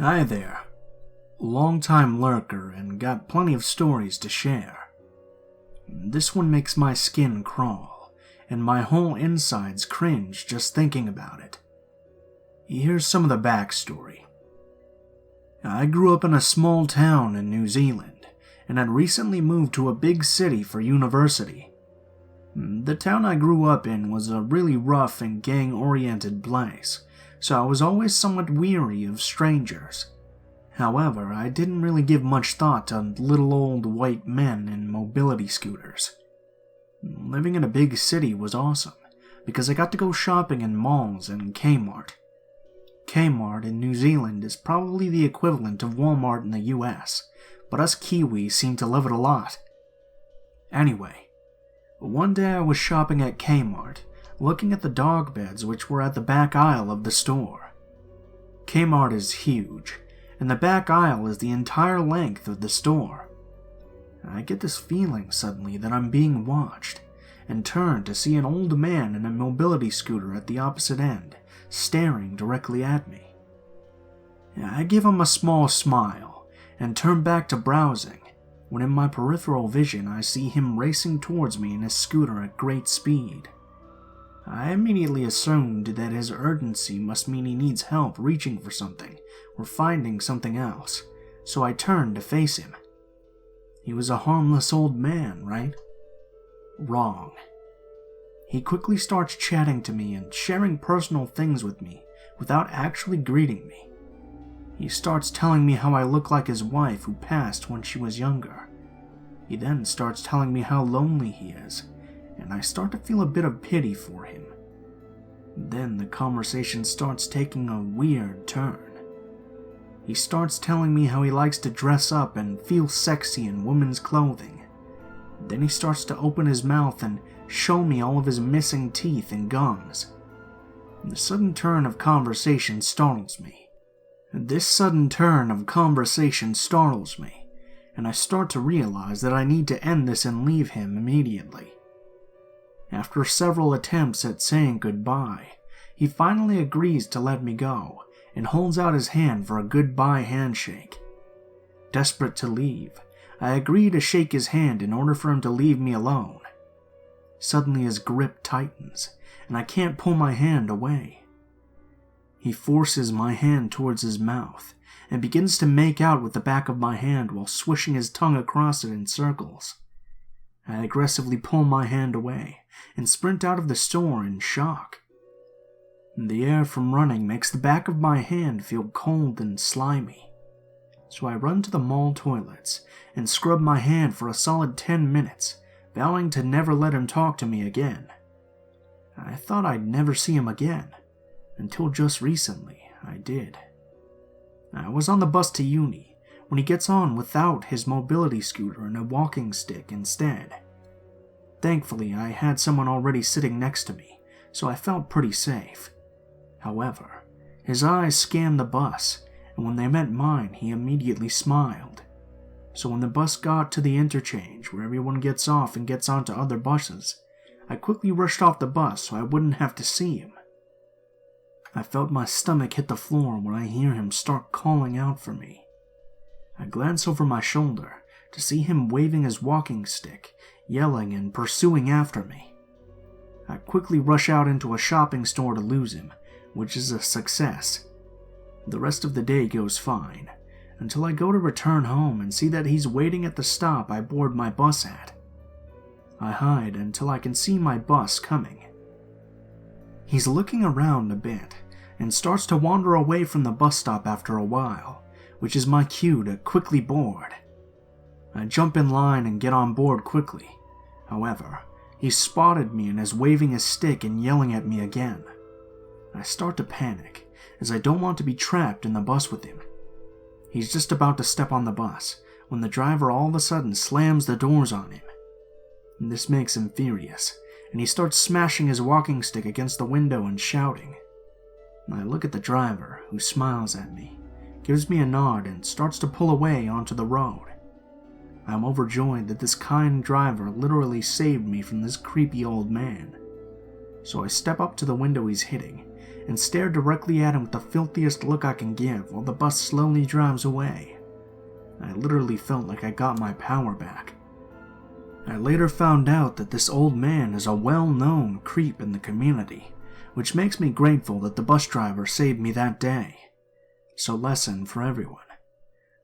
Hi there. Long-time lurker and got plenty of stories to share. This one makes my skin crawl, and my whole insides cringe just thinking about it. Here's some of the backstory. I grew up in a small town in New Zealand, and had recently moved to a big city for university. The town I grew up in was a really rough and gang-oriented place, so I was always somewhat weary of strangers. However, I didn't really give much thought to little old white men in mobility scooters. Living in a big city was awesome, because I got to go shopping in malls and Kmart. Kmart in New Zealand is probably the equivalent of Walmart in the US, but us Kiwis seem to love it a lot. Anyway, one day I was shopping at Kmart, looking at the dog beds which were at the back aisle of the store. Kmart is huge, and the back aisle is the entire length of the store. I get this feeling suddenly that I'm being watched, and turn to see an old man in a mobility scooter at the opposite end, staring directly at me. I give him a small smile, and turn back to browsing, when in my peripheral vision I see him racing towards me in his scooter at great speed. I immediately assumed that his urgency must mean he needs help reaching for something or finding something else, so I turned to face him. He was a harmless old man, right? Wrong. He quickly starts chatting to me and sharing personal things with me without actually greeting me. He starts telling me how I look like his wife who passed when she was younger. He then starts telling me how lonely he is, and I start to feel a bit of pity for him. Then the conversation starts taking a weird turn. He starts telling me how he likes to dress up and feel sexy in women's clothing. Then he starts to open his mouth and show me all of his missing teeth and gums. The sudden turn of conversation startles me. And I start to realize that I need to end this and leave him immediately. After several attempts at saying goodbye, he finally agrees to let me go and holds out his hand for a goodbye handshake. Desperate to leave, I agree to shake his hand in order for him to leave me alone. Suddenly his grip tightens, and I can't pull my hand away. He forces my hand towards his mouth and begins to make out with the back of my hand while swishing his tongue across it in circles. I aggressively pull my hand away and sprint out of the store in shock. The air from running makes the back of my hand feel cold and slimy, so I run to the mall toilets and scrub my hand for a solid 10 minutes, vowing to never let him talk to me again. I thought I'd never see him again, until just recently I did. I was on the bus to uni when he gets on without his mobility scooter and a walking stick instead. Thankfully, I had someone already sitting next to me, so I felt pretty safe. However, his eyes scanned the bus, and when they met mine, he immediately smiled. So when the bus got to the interchange where everyone gets off and gets onto other buses, I quickly rushed off the bus so I wouldn't have to see him. I felt my stomach hit the floor when I hear him start calling out for me. I glance over my shoulder to see him waving his walking stick, yelling and pursuing after me. I quickly rush out into a shopping store to lose him, which is a success. The rest of the day goes fine, until I go to return home and see that he's waiting at the stop I board my bus at. I hide until I can see my bus coming. He's looking around a bit and starts to wander away from the bus stop after a while, which is my cue to quickly board. I jump in line and get on board quickly. However, he spotted me and is waving his stick and yelling at me again. I start to panic, as I don't want to be trapped in the bus with him. He's just about to step on the bus, when the driver all of a sudden slams the doors on him. This makes him furious, and he starts smashing his walking stick against the window and shouting. I look at the driver, who smiles at me, gives me a nod, and starts to pull away onto the road. I'm overjoyed that this kind driver literally saved me from this creepy old man. So I step up to the window he's hitting and stare directly at him with the filthiest look I can give while the bus slowly drives away. I literally felt like I got my power back. I later found out that this old man is a well-known creep in the community, which makes me grateful that the bus driver saved me that day. So lesson for everyone.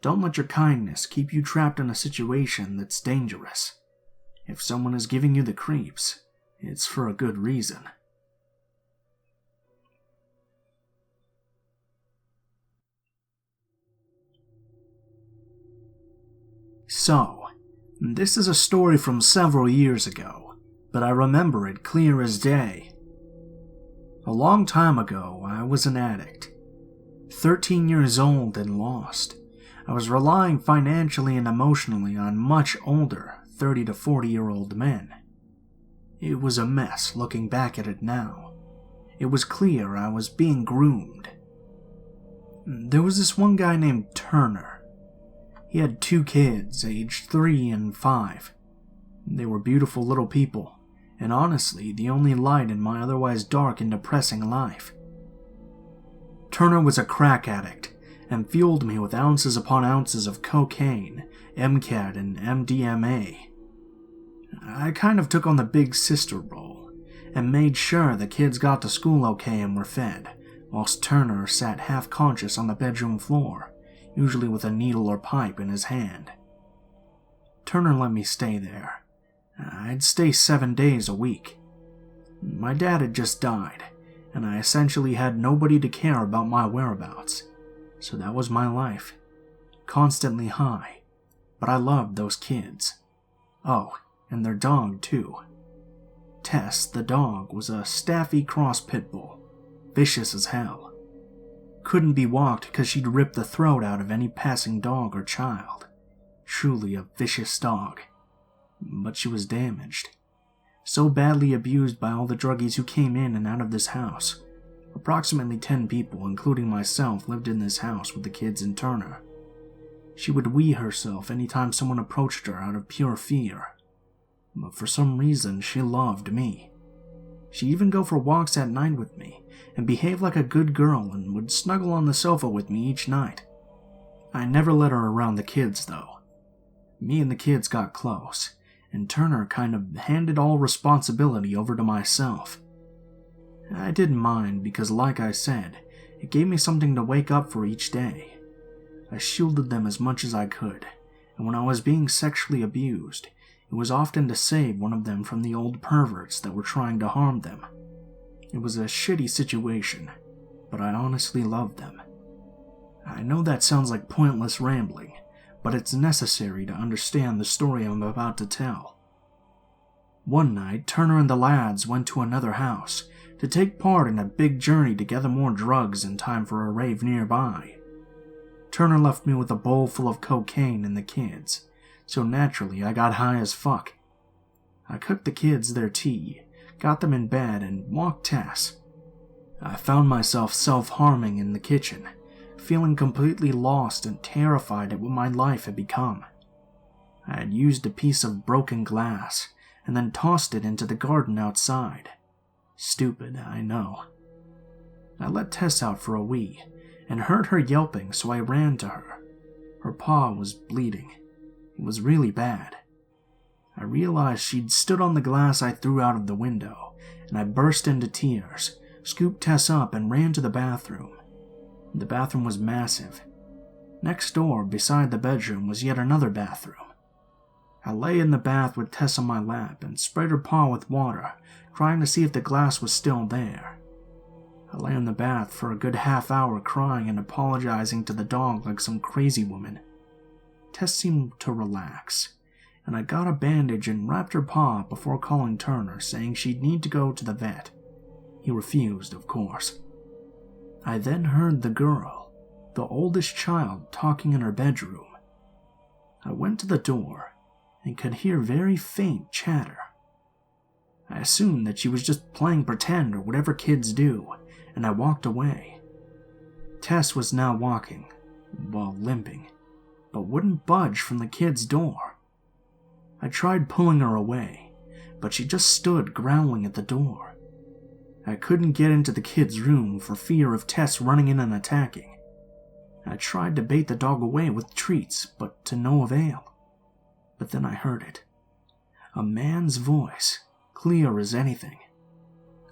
Don't let your kindness keep you trapped in a situation that's dangerous. If someone is giving you the creeps, it's for a good reason. So, this is a story from several years ago, but I remember it clear as day. A long time ago, I was an addict. 13 years old and lost. I was relying financially and emotionally on much older, 30 to 40-year-old men. It was a mess looking back at it now. It was clear I was being groomed. There was this one guy named Turner. He had 2 kids, aged 3 and 5. They were beautiful little people, and honestly, the only light in my otherwise dark and depressing life. Turner was a crack addict, and fueled me with ounces upon ounces of cocaine, MCAT, and MDMA. I kind of took on the big sister role, and made sure the kids got to school okay and were fed, whilst Turner sat half-conscious on the bedroom floor, usually with a needle or pipe in his hand. Turner let me stay there. I'd stay 7 days a week. My dad had just died, and I essentially had nobody to care about my whereabouts. So that was my life. Constantly high. But I loved those kids. Oh, and their dog too. Tess, the dog, was a Staffy cross pit bull. Vicious as hell. Couldn't be walked because she'd rip the throat out of any passing dog or child. Truly a vicious dog. But she was damaged. So badly abused by all the druggies who came in and out of this house. Approximately 10 people, including myself, lived in this house with the kids and Turner. She would wee herself anytime someone approached her out of pure fear. But for some reason, she loved me. She'd even go for walks at night with me, and behave like a good girl and would snuggle on the sofa with me each night. I never let her around the kids, though. Me and the kids got close, and Turner kind of handed all responsibility over to myself. I didn't mind because, like I said, it gave me something to wake up for each day. I shielded them as much as I could, and when I was being sexually abused, it was often to save one of them from the old perverts that were trying to harm them. It was a shitty situation, but I honestly loved them. I know that sounds like pointless rambling, but it's necessary to understand the story I'm about to tell. One night, Turner and the lads went to another house to take part in a big journey to gather more drugs in time for a rave nearby. Turner left me with a bowl full of cocaine and the kids, so naturally I got high as fuck. I cooked the kids their tea, got them in bed, and walked Tess. I found myself self-harming in the kitchen, feeling completely lost and terrified at what my life had become. I had used a piece of broken glass and then tossed it into the garden outside. Stupid, I know. I let Tess out for a wee, and heard her yelping, so I ran to her. Her paw was bleeding. It was really bad. I realized she'd stood on the glass I threw out of the window, and I burst into tears, scooped Tess up, and ran to the bathroom. The bathroom was massive. Next door, beside the bedroom, was yet another bathroom. I lay in the bath with Tess on my lap and sprayed her paw with water, trying to see if the glass was still there. I lay in the bath for a good half hour crying and apologizing to the dog like some crazy woman. Tess seemed to relax, and I got a bandage and wrapped her paw before calling Turner, saying she'd need to go to the vet. He refused, of course. I then heard the girl, the oldest child, talking in her bedroom. I went to the door and could hear very faint chatter. I assumed that she was just playing pretend or whatever kids do, and I walked away. Tess was now walking, well, limping, but wouldn't budge from the kids' door. I tried pulling her away, but she just stood growling at the door. I couldn't get into the kid's room for fear of Tess running in and attacking. I tried to bait the dog away with treats, but to no avail. But then I heard it. A man's voice, clear as anything.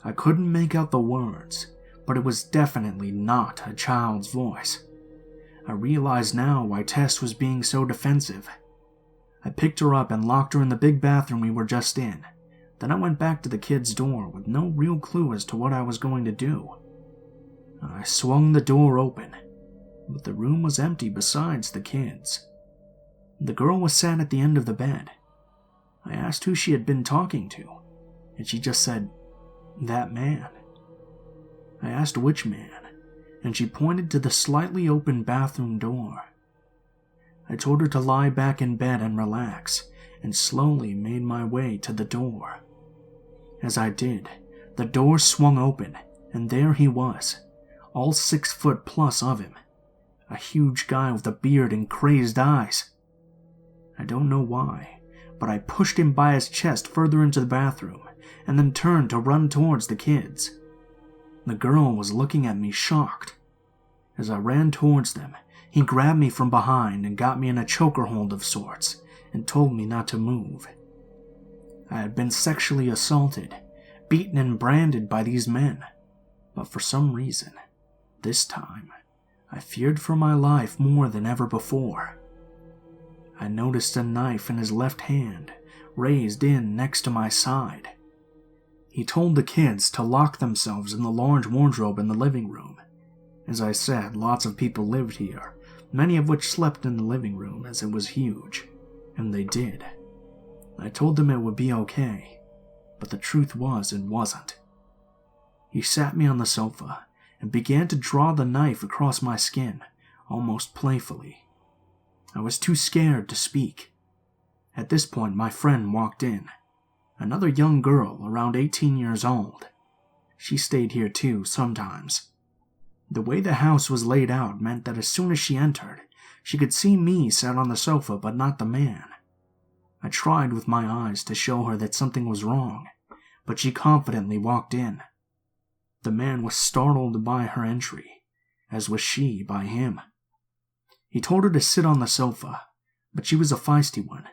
I couldn't make out the words, but it was definitely not a child's voice. I realized now why Tess was being so defensive. I picked her up and locked her in the big bathroom we were just in. Then I went back to the kid's door with no real clue as to what I was going to do. I swung the door open, but the room was empty besides the kids. The girl was sat at the end of the bed. I asked who she had been talking to, and she just said, "That man." I asked which man, and she pointed to the slightly open bathroom door. I told her to lie back in bed and relax, and slowly made my way to the door. As I did, the door swung open, and there he was, all 6 foot plus of him, a huge guy with a beard and crazed eyes. I don't know why, but I pushed him by his chest further into the bathroom, and then turned to run towards the kids. The girl was looking at me shocked. As I ran towards them, he grabbed me from behind and got me in a choker hold of sorts, and told me not to move. I had been sexually assaulted, beaten and branded by these men, but for some reason, this time, I feared for my life more than ever before. I noticed a knife in his left hand, raised in next to my side. He told the kids to lock themselves in the large wardrobe in the living room. As I said, lots of people lived here, many of which slept in the living room as it was huge, and they did. I told them it would be okay, but the truth was it wasn't. He sat me on the sofa and began to draw the knife across my skin, almost playfully. I was too scared to speak. At this point, my friend walked in. Another young girl, around 18 years old. She stayed here too, sometimes. The way the house was laid out meant that as soon as she entered, she could see me sat on the sofa but not the man. I tried with my eyes to show her that something was wrong, but she confidently walked in. The man was startled by her entry, as was she by him. He told her to sit on the sofa, but she was a feisty one.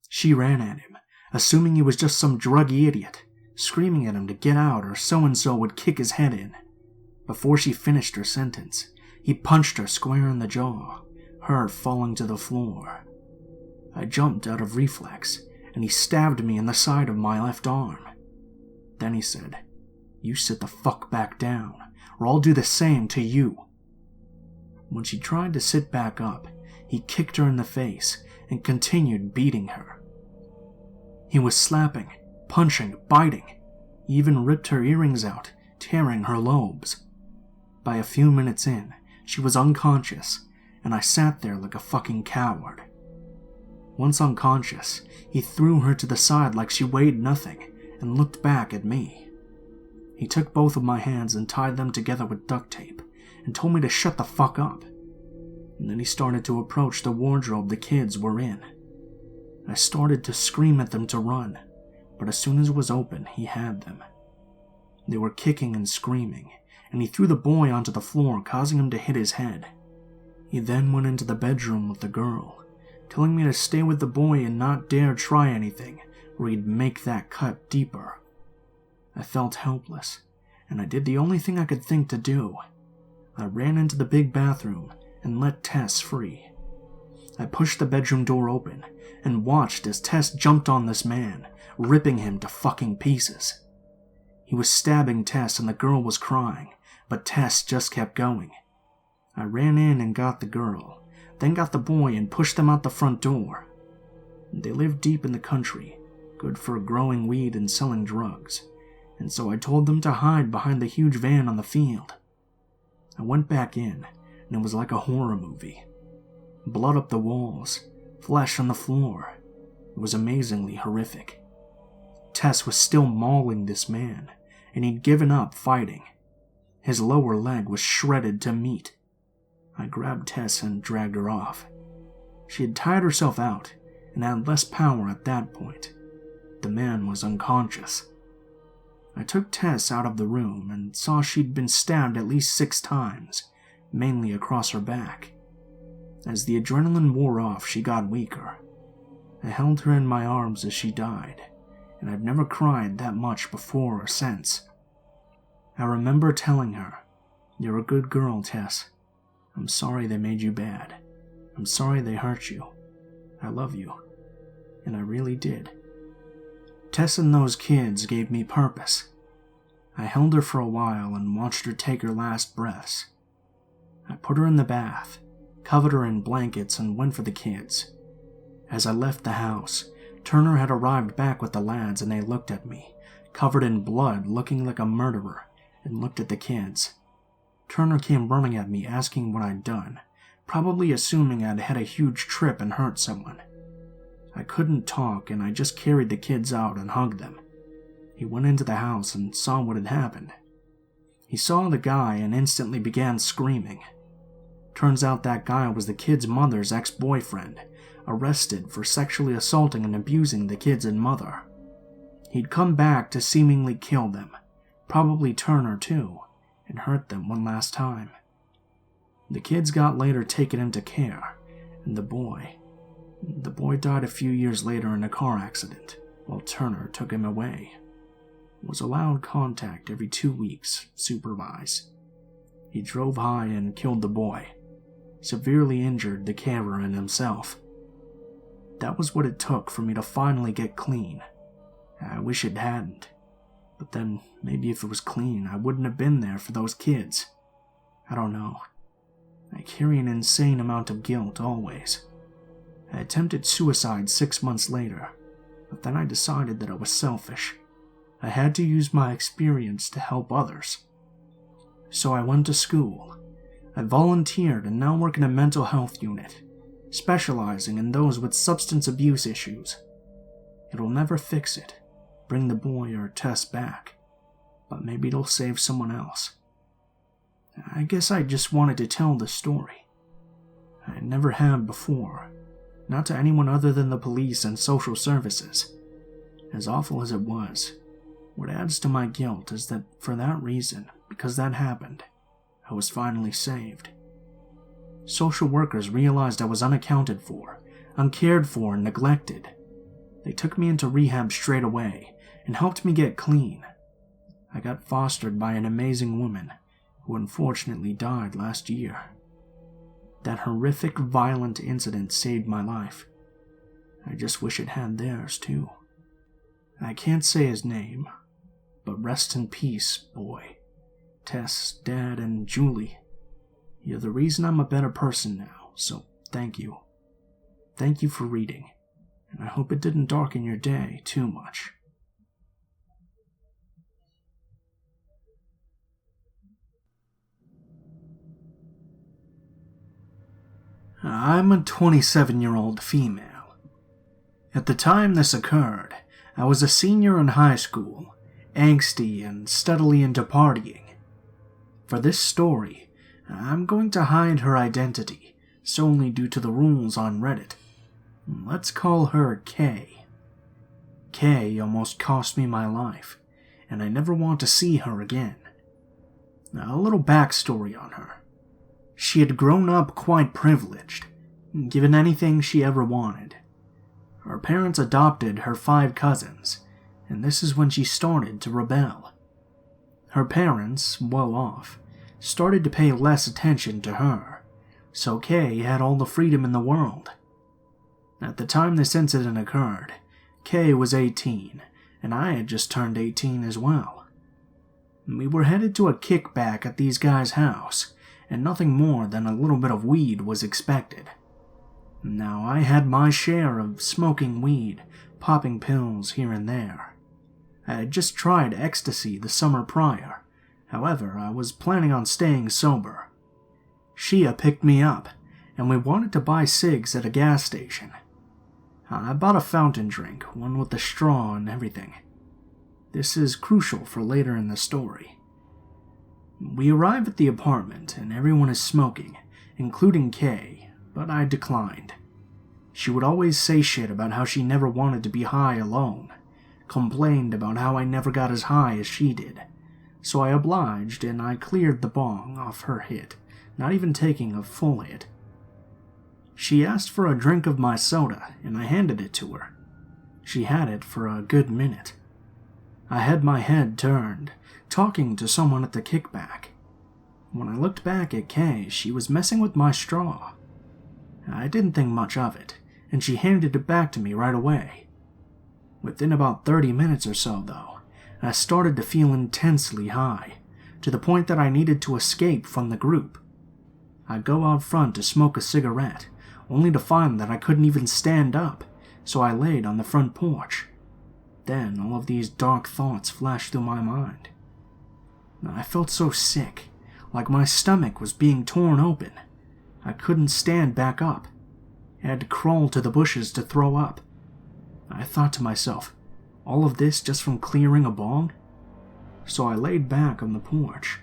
She ran at him, assuming he was just some druggy idiot, screaming at him to get out or so-and-so would kick his head in. Before she finished her sentence, he punched her square in the jaw, her falling to the floor. I jumped out of reflex, and he stabbed me in the side of my left arm. Then he said, "You sit the fuck back down, or I'll do the same to you." When she tried to sit back up, he kicked her in the face and continued beating her. He was slapping, punching, biting. He even ripped her earrings out, tearing her lobes. By a few minutes in, she was unconscious, and I sat there like a fucking coward. Once unconscious, he threw her to the side like she weighed nothing and looked back at me. He took both of my hands and tied them together with duct tape and told me to shut the fuck up. And then he started to approach the wardrobe the kids were in. I started to scream at them to run, but as soon as it was open, he had them. They were kicking and screaming, and he threw the boy onto the floor, causing him to hit his head. He then went into the bedroom with the girl, telling me to stay with the boy and not dare try anything, or he'd make that cut deeper. I felt helpless, and I did the only thing I could think to do. I ran into the big bathroom and let Tess free. I pushed the bedroom door open and watched as Tess jumped on this man, ripping him to fucking pieces. He was stabbing Tess and the girl was crying, but Tess just kept going. I ran in and got the girl, then got the boy and pushed them out the front door. They lived deep in the country, good for growing weed and selling drugs, and so I told them to hide behind the huge van on the field. I went back in, and it was like a horror movie. Blood up the walls, flesh on the floor. It was amazingly horrific. Tess was still mauling this man, and he'd given up fighting. His lower leg was shredded to meat. I grabbed Tess and dragged her off. She had tired herself out and had less power at that point. The man was unconscious. I took Tess out of the room and saw she'd been stabbed at least 6 times, mainly across her back. As the adrenaline wore off, she got weaker. I held her in my arms as she died, and I've never cried that much before or since. I remember telling her, "You're a good girl, Tess. I'm sorry they made you bad. I'm sorry they hurt you. I love you." And I really did. Tess and those kids gave me purpose. I held her for a while and watched her take her last breaths. I put her in the bath, covered her in blankets, and went for the kids. As I left the house, Turner had arrived back with the lads, and they looked at me, covered in blood, looking like a murderer, and looked at the kids. Turner came running at me, asking what I'd done, probably assuming I'd had a huge trip and hurt someone. I couldn't talk, and I just carried the kids out and hugged them. He went into the house and saw what had happened. He saw the guy and instantly began screaming. Turns out that guy was the kid's mother's ex-boyfriend, arrested for sexually assaulting and abusing the kids and mother. He'd come back to seemingly kill them, probably Turner too, and hurt them one last time. The kids got later taken into care, and the boy died a few years later in a car accident, while Turner took him away. Was allowed contact every 2 weeks, supervised. He drove high and killed the boy, severely injured the carer and himself. That was what it took for me to finally get clean. I wish it hadn't. But then, maybe if it was clean, I wouldn't have been there for those kids. I don't know. I carry an insane amount of guilt always. I attempted suicide 6 months later, but then I decided that I was selfish. I had to use my experience to help others. So I went to school. I volunteered and now work in a mental health unit, specializing in those with substance abuse issues. It'll never fix it, bring the boy or Tess back, but maybe it'll save someone else. I guess I just wanted to tell the story. I never have before, not to anyone other than the police and social services. As awful as it was, what adds to my guilt is that for that reason, because that happened, I was finally saved. Social workers realized I was unaccounted for, uncared for, and neglected. They took me into rehab straight away and helped me get clean. I got fostered by an amazing woman who unfortunately died last year. That horrific, violent incident saved my life. I just wish it had theirs, too. I can't say his name, but rest in peace, boy. Tess, Dad, and Julie. You're the reason I'm a better person now, so thank you. Thank you for reading, and I hope it didn't darken your day too much. I'm a 27-year-old female. At the time this occurred, I was a senior in high school, angsty and steadily into partying. For this story, I'm going to hide her identity solely due to the rules on Reddit. Let's call her Kay. Kay almost cost me my life, and I never want to see her again. A little backstory on her. She had grown up quite privileged, given anything she ever wanted. Her parents adopted her 5 cousins, and this is when she started to rebel. Her parents, well off, started to pay less attention to her, so Kay had all the freedom in the world. At the time this incident occurred, Kay was 18, and I had just turned 18 as well. We were headed to a kickback at these guys' house, and nothing more than a little bit of weed was expected. Now, I had my share of smoking weed, popping pills here and there. I had just tried ecstasy the summer prior. However, I was planning on staying sober. Shia picked me up, and we wanted to buy cigs at a gas station. I bought a fountain drink, one with the straw and everything. This is crucial for later in the story. We arrive at the apartment, and everyone is smoking, including Kay, but I declined. She would always say shit about how she never wanted to be high alone, complained about how I never got as high as she did. So I obliged and I cleared the bong off her hit, not even taking a full hit. She asked for a drink of my soda and I handed it to her. She had it for a good minute. I had my head turned, talking to someone at the kickback. When I looked back at Kay, she was messing with my straw. I didn't think much of it, and she handed it back to me right away. Within about 30 minutes or so, though, I started to feel intensely high, to the point that I needed to escape from the group. I'd go out front to smoke a cigarette, only to find that I couldn't even stand up, so I laid on the front porch. Then all of these dark thoughts flashed through my mind. I felt so sick, like my stomach was being torn open. I couldn't stand back up. I had to crawl to the bushes to throw up. I thought to myself, all of this just from clearing a bong? So I laid back on the porch.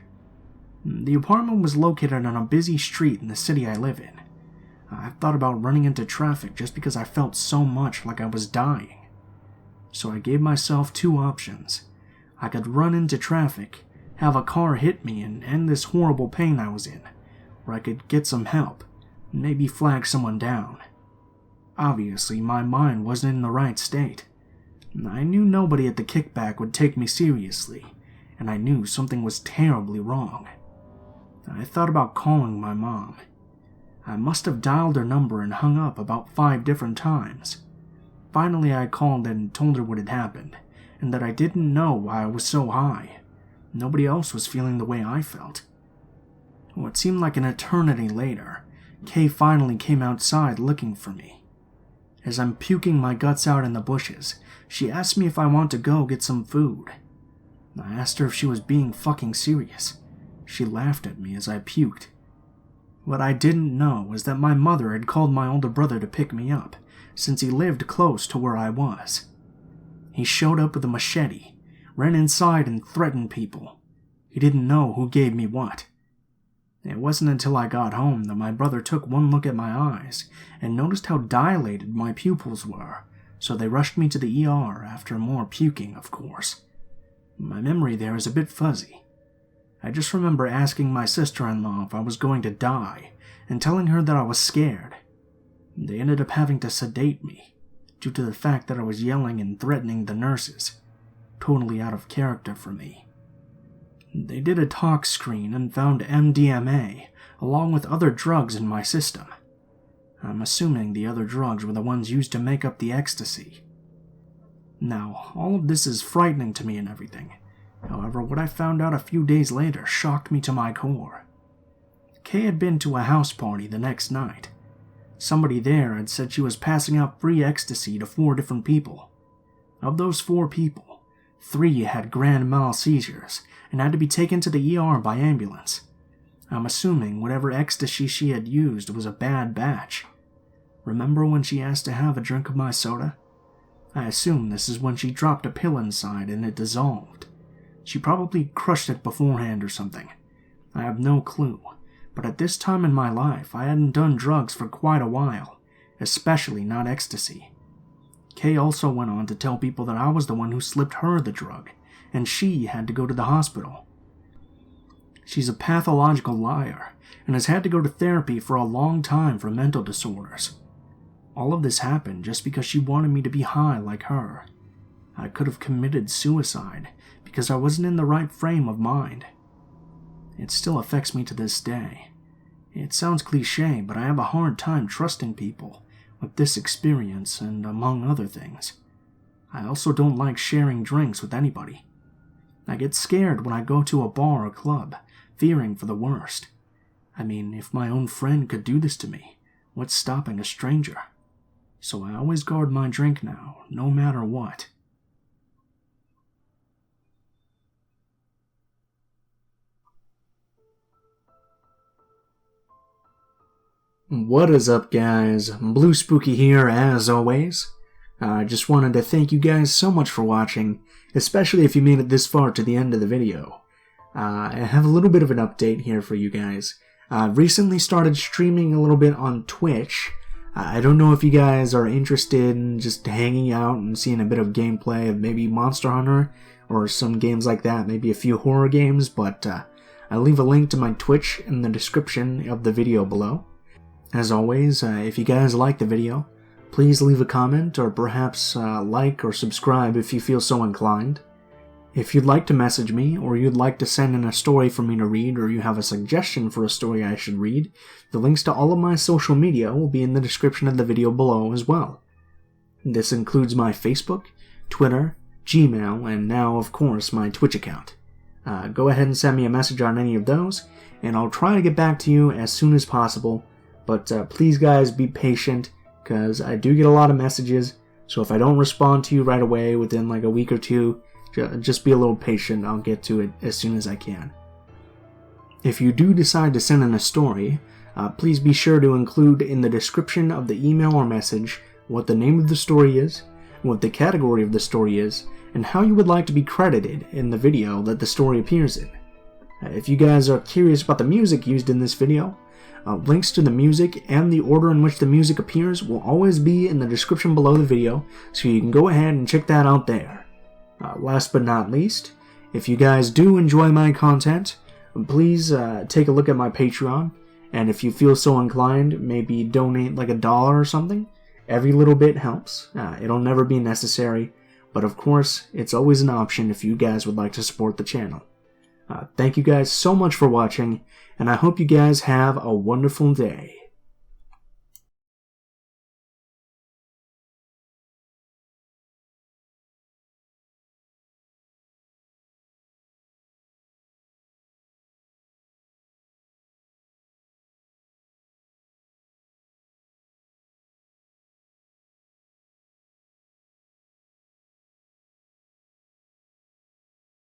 The apartment was located on a busy street in the city I live in. I thought about running into traffic just because I felt so much like I was dying. So I gave myself two options. I could run into traffic, have a car hit me and end this horrible pain I was in, or I could get some help, maybe flag someone down. Obviously, my mind wasn't in the right state. I knew nobody at the kickback would take me seriously, and I knew something was terribly wrong. I thought about calling my mom. I must have dialed her number and hung up about 5 different times. Finally, I called and told her what had happened, and that I didn't know why I was so high. Nobody else was feeling the way I felt. What seemed like an eternity later, Kay finally came outside looking for me. As I'm puking my guts out in the bushes, she asked me if I want to go get some food. I asked her if she was being fucking serious. She laughed at me as I puked. What I didn't know was that my mother had called my older brother to pick me up, since he lived close to where I was. He showed up with a machete, ran inside and threatened people. He didn't know who gave me what. It wasn't until I got home that my brother took one look at my eyes and noticed how dilated my pupils were, so they rushed me to the ER after more puking, of course. My memory there is a bit fuzzy. I just remember asking my sister-in-law if I was going to die and telling her that I was scared. They ended up having to sedate me, due to the fact that I was yelling and threatening the nurses. Totally out of character for me. They did a tox screen and found MDMA, along with other drugs in my system. I'm assuming the other drugs were the ones used to make up the ecstasy. Now, all of this is frightening to me and everything. However, what I found out a few days later shocked me to my core. Kay had been to a house party the next night. Somebody there had said she was passing out free ecstasy to 4 different people. Of those 4 people, 3 had grand mal seizures and had to be taken to the ER by ambulance. I'm assuming whatever ecstasy she had used was a bad batch. Remember when she asked to have a drink of my soda? I assume this is when she dropped a pill inside and it dissolved. She probably crushed it beforehand or something. I have no clue, but at this time in my life I hadn't done drugs for quite a while, especially not ecstasy. Kay also went on to tell people that I was the one who slipped her the drug, and she had to go to the hospital. She's a pathological liar, and has had to go to therapy for a long time for mental disorders. All of this happened just because she wanted me to be high like her. I could have committed suicide because I wasn't in the right frame of mind. It still affects me to this day. It sounds cliché, but I have a hard time trusting people with this experience and among other things. I also don't like sharing drinks with anybody. I get scared when I go to a bar or club, fearing for the worst. I mean, if my own friend could do this to me, what's stopping a stranger? So I always guard my drink now, no matter what. What is up, guys? Blue Spooky here, as always. I just wanted to thank you guys so much for watching, especially if you made it this far to the end of the video. I have a little bit of an update here for you guys. I've recently started streaming a little bit on Twitch. I don't know if you guys are interested in just hanging out and seeing a bit of gameplay of maybe Monster Hunter or some games like that, maybe a few horror games, but I'll leave a link to my Twitch in the description of the video below. As always, if you guys like the video, please leave a comment or perhaps like or subscribe if you feel so inclined. If you'd like to message me, or you'd like to send in a story for me to read, or you have a suggestion for a story I should read, the links to all of my social media will be in the description of the video below as well. This includes my Facebook, Twitter, Gmail, and now, of course, my Twitch account. Go ahead and send me a message on any of those, and I'll try to get back to you as soon as possible, but please guys be patient, because I do get a lot of messages, so if I don't respond to you right away within like a week or two, just be a little patient. I'll get to it as soon as I can. If you do decide to send in a story, please be sure to include in the description of the email or message what the name of the story is, what the category of the story is, and how you would like to be credited in the video that the story appears in. If you guys are curious about the music used in this video, links to the music and the order in which the music appears will always be in the description below the video, so you can go ahead and check that out there. Last but not least, if you guys do enjoy my content, please take a look at my Patreon, and if you feel so inclined, maybe donate like $1 or something. Every little bit helps. It'll never be necessary, but of course, it's always an option if you guys would like to support the channel. Thank you guys so much for watching, and I hope you guys have a wonderful day.